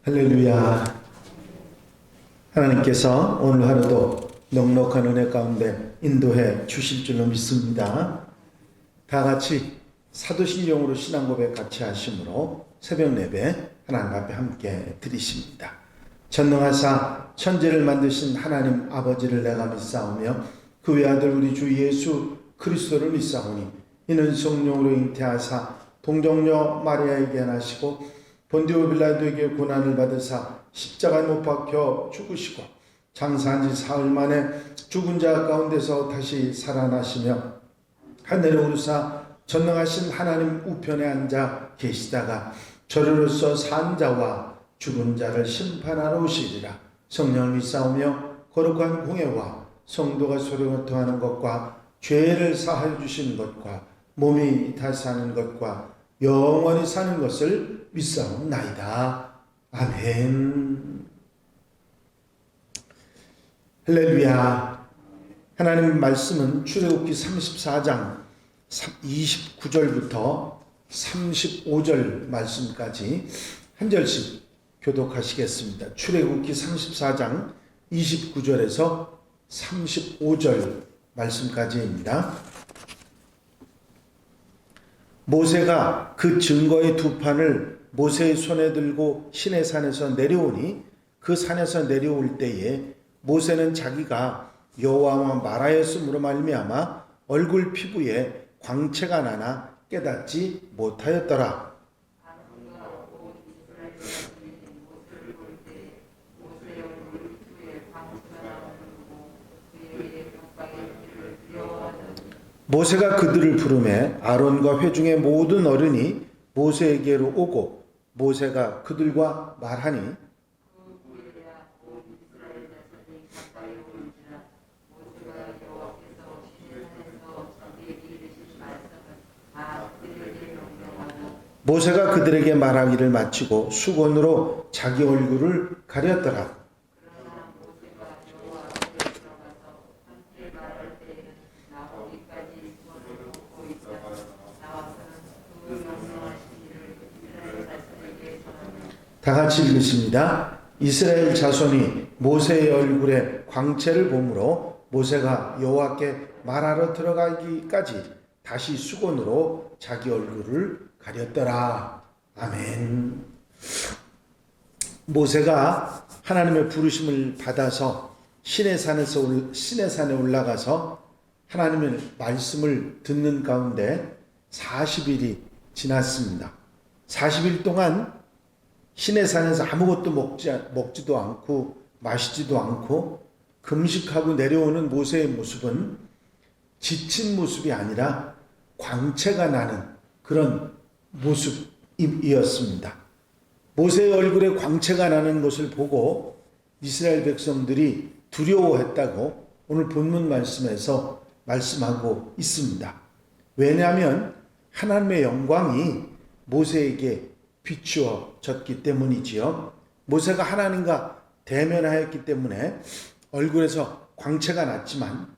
할렐루야. 하나님께서 오늘 하루도 넉넉한 은혜 가운데 인도해 주실 줄로 믿습니다. 다 같이 사도신경으로 신앙고백 같이 하심으로 새벽 예배 하나님 앞에 함께 드리십니다. 전능하사 천지를 만드신 하나님 아버지를 내가 믿사오며 그 외아들 우리 주 예수 그리스도를 믿사오니 이는 성령으로 잉태하사 동정녀 마리아에게 나시고 본디오 빌라도에게 고난을 받으사 십자가에 못 박혀 죽으시고 장사한 지 사흘 만에 죽은 자 가운데서 다시 살아나시며 하늘에 오르사 전능하신 하나님 우편에 앉아 계시다가 저리로서 산 자와 죽은 자를 심판하러 오시리라. 성령을 믿사오며 거룩한 공예와 성도가 소리가 토하는 것과 죄를 사하여 주시는 것과 몸이 다시 사는 것과 영원히 사는 것을 믿사옵나이다. 아멘. 할렐루야. 하나님 말씀은 출애굽기 34장 29절부터 35절 말씀까지 한 절씩 교독하시겠습니다. 출애굽기 34장 29절에서 35절 말씀까지입니다. 모세가 그 증거의 두 판을 모세의 손에 들고 시내산에서 내려오니 그 산에서 내려올 때에 모세는 자기가 여호와와 말하였으므로 말미암아 얼굴 피부에 광채가 나나 깨닫지 못하였더라. 모세가 그들을 부르매 아론과 회중의 모든 어른이 모세에게로 오고 모세가 그들과 말하니 모세가 그들에게 말하기를 마치고 수건으로 자기 얼굴을 가렸더라. 다 같이 읽으십니다. 이스라엘 자손이 모세의 얼굴에 광채를 보므로 모세가 여호와께 말하러 들어가기까지 다시 수건으로 자기 얼굴을 가렸더라. 아멘. 모세가 하나님의 부르심을 받아서 시내산에 올라가서 하나님의 말씀을 듣는 가운데 40일이 지났습니다. 40일 동안 시내산에서 아무것도 먹지도 않고 마시지도 않고 금식하고 내려오는 모세의 모습은 지친 모습이 아니라 광채가 나는 그런 모습이었습니다. 모세의 얼굴에 광채가 나는 것을 보고 이스라엘 백성들이 두려워했다고 오늘 본문 말씀에서 말씀하고 있습니다. 왜냐하면 하나님의 영광이 모세에게 비추어졌기 때문이지요. 모세가 하나님과 대면하였기 때문에 얼굴에서 광채가 났지만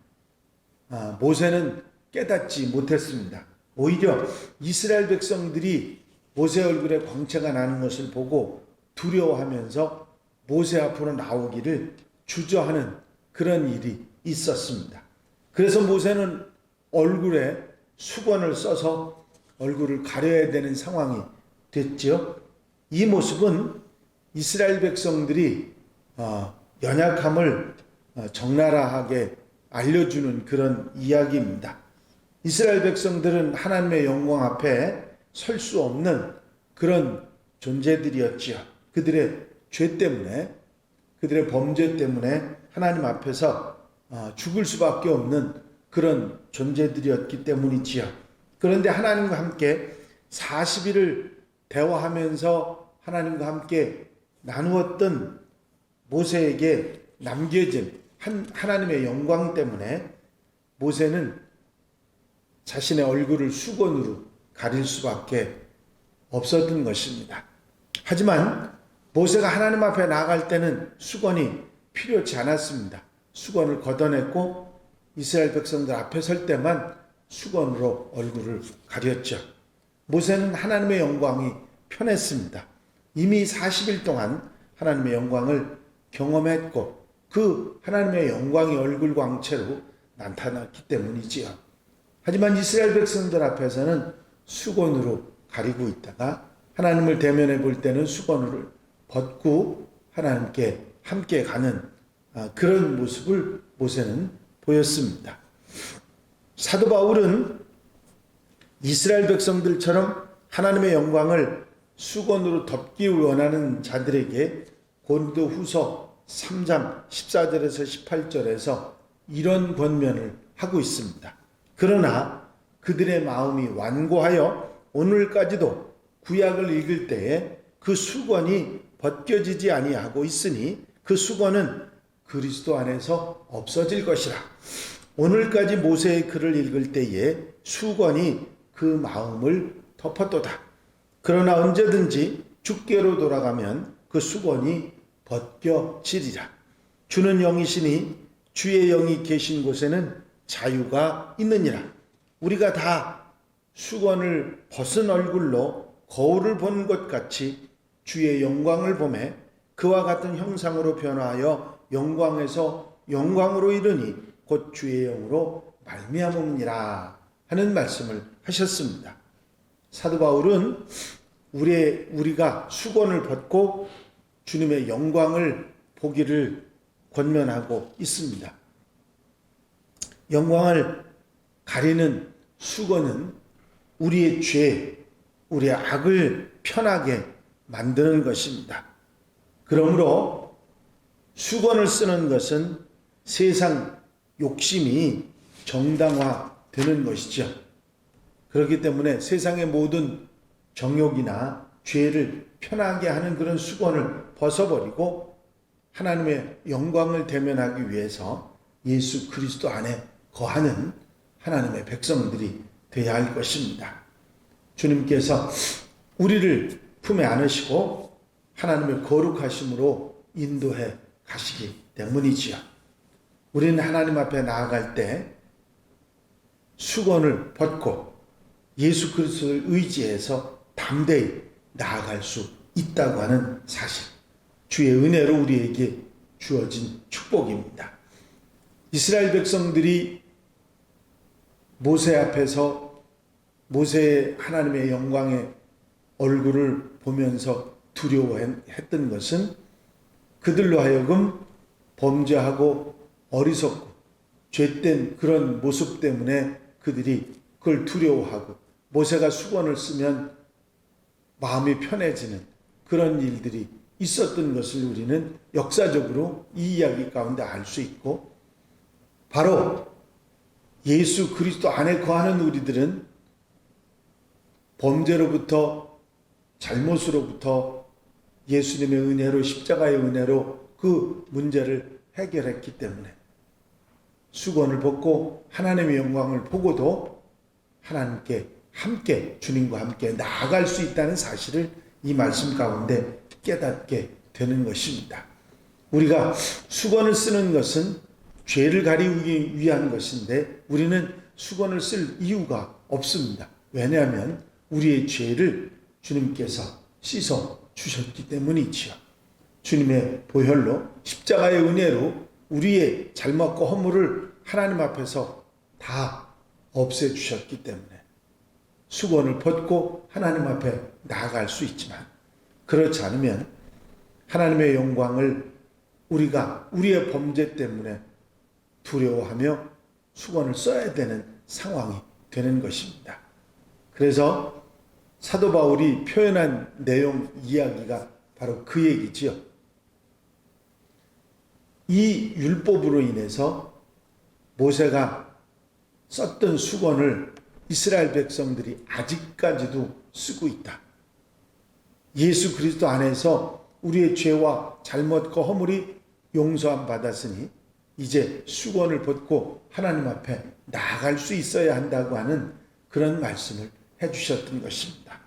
모세는 깨닫지 못했습니다. 오히려 이스라엘 백성들이 모세 얼굴에 광채가 나는 것을 보고 두려워하면서 모세 앞으로 나오기를 주저하는 그런 일이 있었습니다. 그래서 모세는 얼굴에 수건을 써서 얼굴을 가려야 되는 상황이 됐죠. 이 모습은 이스라엘 백성들이 연약함을 적나라하게 알려주는 그런 이야기입니다. 이스라엘 백성들은 하나님의 영광 앞에 설 수 없는 그런 존재들이었지요. 그들의 죄 때문에, 그들의 범죄 때문에 하나님 앞에서 죽을 수밖에 없는 그런 존재들이었기 때문이지요. 그런데 하나님과 함께 40일을 대화하면서 하나님과 함께 나누었던 모세에게 남겨진 하나님의 영광 때문에 모세는 자신의 얼굴을 수건으로 가릴 수밖에 없었던 것입니다. 하지만 모세가 하나님 앞에 나아갈 때는 수건이 필요치 않았습니다. 수건을 걷어냈고 이스라엘 백성들 앞에 설 때만 수건으로 얼굴을 가렸죠. 모세는 하나님의 영광이 편했습니다. 이미 40일 동안 하나님의 영광을 경험했고 그 하나님의 영광이 얼굴 광채로 나타났기 때문이지요. 하지만 이스라엘 백성들 앞에서는 수건으로 가리고 있다가 하나님을 대면해 볼 때는 수건을 벗고 하나님께 함께 가는 그런 모습을 모세는 보였습니다. 사도 바울은 이스라엘 백성들처럼 하나님의 영광을 수건으로 덮기 원하는 자들에게 고린도후서 3장 14절에서 18절에서 이런 권면을 하고 있습니다. 그러나 그들의 마음이 완고하여 오늘까지도 구약을 읽을 때에 그 수건이 벗겨지지 아니하고 있으니 그 수건은 그리스도 안에서 없어질 것이라. 오늘까지 모세의 글을 읽을 때에 수건이 그 마음을 덮었도다. 그러나 언제든지 주께로 돌아가면 그 수건이 벗겨지리라. 주는 영이시니 주의 영이 계신 곳에는 자유가 있느니라. 우리가 다 수건을 벗은 얼굴로 거울을 본 것 같이 주의 영광을 보매 그와 같은 형상으로 변화하여 영광에서 영광으로 이르니 곧 주의 영으로 말미암음이니라 하는 말씀을 하셨습니다. 사도 바울은 우리가 수건을 벗고 주님의 영광을 보기를 권면하고 있습니다. 영광을 가리는 수건은 우리의 죄, 우리의 악을 편하게 만드는 것입니다. 그러므로 수건을 쓰는 것은 세상 욕심이 정당화되는 것이죠. 그렇기 때문에 세상의 모든 정욕이나 죄를 편하게 하는 그런 수건을 벗어버리고 하나님의 영광을 대면하기 위해서 예수 그리스도 안에 거하는 하나님의 백성들이 되어야 할 것입니다. 주님께서 우리를 품에 안으시고 하나님의 거룩하심으로 인도해 가시기 때문이지요. 우리는 하나님 앞에 나아갈 때 수건을 벗고 예수 그리스도를 의지해서 담대히 나아갈 수 있다고 하는 사실, 주의 은혜로 우리에게 주어진 축복입니다. 이스라엘 백성들이 모세 앞에서 모세의 하나님의 영광의 얼굴을 보면서 두려워했던 것은 그들로 하여금 범죄하고 어리석고 죄된 그런 모습 때문에 그들이 그걸 두려워하고 모세가 수건을 쓰면 마음이 편해지는 그런 일들이 있었던 것을 우리는 역사적으로 이 이야기 가운데 알 수 있고, 바로 예수 그리스도 안에 거하는 우리들은 범죄로부터 잘못으로부터 예수님의 은혜로 십자가의 은혜로 그 문제를 해결했기 때문에 수건을 벗고 하나님의 영광을 보고도 하나님께 함께 주님과 함께 나아갈 수 있다는 사실을 이 말씀 가운데 깨닫게 되는 것입니다. 우리가 수건을 쓰는 것은 죄를 가리우기 위한 것인데 우리는 수건을 쓸 이유가 없습니다. 왜냐하면 우리의 죄를 주님께서 씻어 주셨기 때문이지요. 주님의 보혈로 십자가의 은혜로 우리의 잘못과 허물을 하나님 앞에서 다 없애주셨기 때문에 수건을 벗고 하나님 앞에 나아갈 수 있지만, 그렇지 않으면 하나님의 영광을 우리가 우리의 범죄 때문에 두려워하며 수건을 써야 되는 상황이 되는 것입니다. 그래서 사도 바울이 표현한 내용 이야기가 바로 그 얘기지요. 이 율법으로 인해서 모세가 썼던 수건을 이스라엘 백성들이 아직까지도 쓰고 있다. 예수 그리스도 안에서 우리의 죄와 잘못과 허물이 용서함 받았으니 이제 수건을 벗고 하나님 앞에 나아갈 수 있어야 한다고 하는 그런 말씀을 해주셨던 것입니다.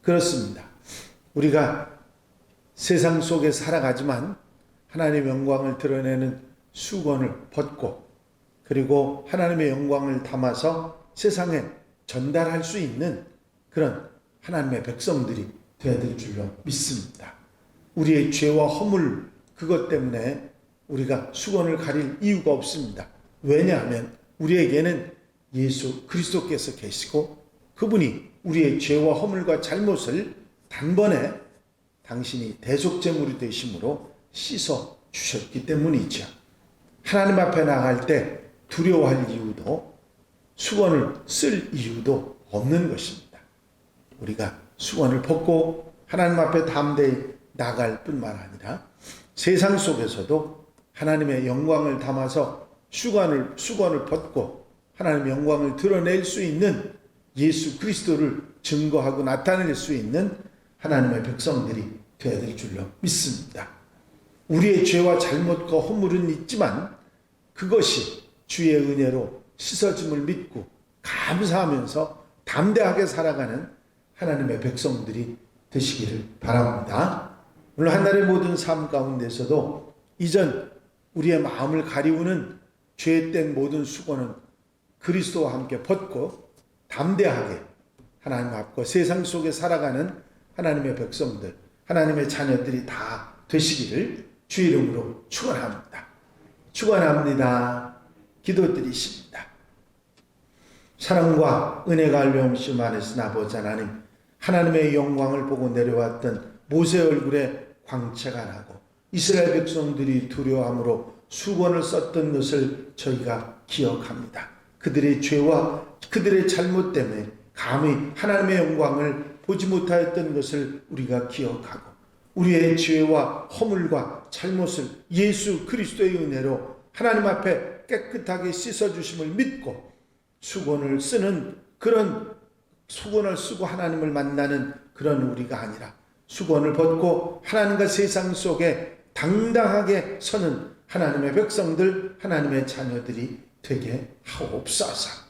그렇습니다. 우리가 세상 속에 살아가지만 하나님의 영광을 드러내는 수건을 벗고 그리고 하나님의 영광을 담아서 세상에 전달할 수 있는 그런 하나님의 백성들이 되어야 될 줄로 믿습니다. 우리의 죄와 허물 그것 때문에 우리가 수건을 가릴 이유가 없습니다. 왜냐하면 우리에게는 예수 그리스도께서 계시고 그분이 우리의 죄와 허물과 잘못을 단번에 당신이 대속제물이 되심으로 씻어 주셨기 때문이죠. 하나님 앞에 나갈 때 두려워할 이유도 수건을 쓸 이유도 없는 것입니다. 우리가 수건을 벗고 하나님 앞에 담대히 나갈 뿐만 아니라 세상 속에서도 하나님의 영광을 담아서 수건을 벗고 하나님의 영광을 드러낼 수 있는 예수 그리스도를 증거하고 나타낼 수 있는 하나님의 백성들이 되어야 될 줄로 믿습니다. 우리의 죄와 잘못과 허물은 있지만 그것이 주의 은혜로 씻어짐을 믿고 감사하면서 담대하게 살아가는 하나님의 백성들이 되시기를 바랍니다. 오늘 한날의 모든 삶 가운데서도 이전 우리의 마음을 가리우는 죄된 모든 수건은 그리스도와 함께 벗고 담대하게 하나님 앞과 세상 속에 살아가는 하나님의 백성들, 하나님의 자녀들이 다 되시기를 주의 이름으로 축원합니다. 축원합니다. 기도드리십니다. 사랑과 은혜가 알려오심 안에서 아버지 하나님, 하나님의 영광을 보고 내려왔던 모세 얼굴에 광채가 나고 이스라엘 백성들이 두려워함으로 수건을 썼던 것을 저희가 기억합니다. 그들의 죄와 그들의 잘못 때문에 감히 하나님의 영광을 보지 못하였던 것을 우리가 기억하고 우리의 죄와 허물과 잘못을 예수 그리스도의 은혜로 하나님 앞에 깨끗하게 씻어주심을 믿고 수건을 쓰는 그런 수건을 쓰고 하나님을 만나는 그런 우리가 아니라 수건을 벗고 하나님과 세상 속에 당당하게 서는 하나님의 백성들, 하나님의 자녀들이 되게 하옵소서.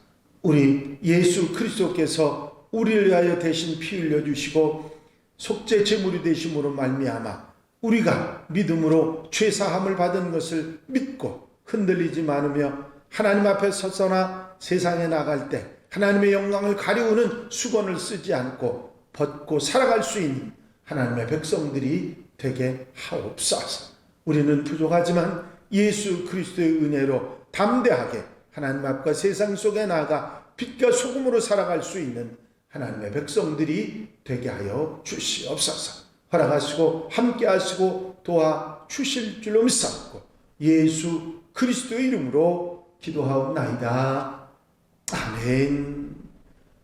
우리 예수 그리스도께서 우리를 위하여 대신 피 흘려주시고 속죄 제물이 되심으로 말미암아 우리가 믿음으로 죄사함을 받은 것을 믿고 흔들리지 않으며 하나님 앞에 서서나 세상에 나갈 때 하나님의 영광을 가리우는 수건을 쓰지 않고 벗고 살아갈 수 있는 하나님의 백성들이 되게 하옵소서. 우리는 부족하지만 예수 그리스도의 은혜로 담대하게 하나님 앞과 세상 속에 나아가 빛과 소금으로 살아갈 수 있는 하나님의 백성들이 되게 하여 주시옵소서. 허락하시고 함께 하시고 도와 주실 줄로 믿사옵고 예수 그리스도의 이름으로 기도하옵나이다. 아멘.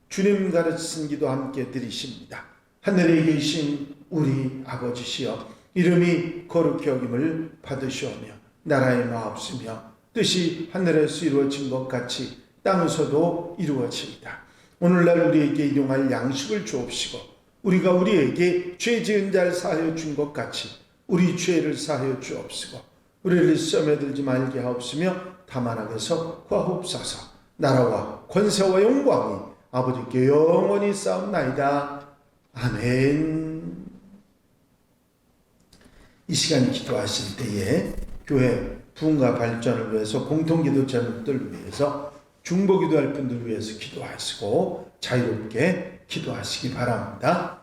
주님 가르치신 기도 함께 드리십니다. 하늘에 계신 우리 아버지시여, 이름이 거룩히 여김을 받으시오며 나라의 마옵시며 뜻이 하늘에서 이루어진 것 같이 땅에서도 이루어지이다. 오늘날 우리에게 일용할 양식을 주옵시고 우리가 우리에게 죄 지은 자를 사하여 준 것 같이 우리 죄를 사하여 주옵시고 우리를 시험에 들지 말게 하옵시며 다만 악에서 구하옵소서. 나라와 권세와 영광이 아버지께 영원히 쌓옵나이다. 아멘. 이 시간 기도하실 때에 교회 부흥과 발전을 위해서 공통기도 제목들 위해서 중보기도할 분들 위해서 기도하시고 자유롭게 기도하시기 바랍니다.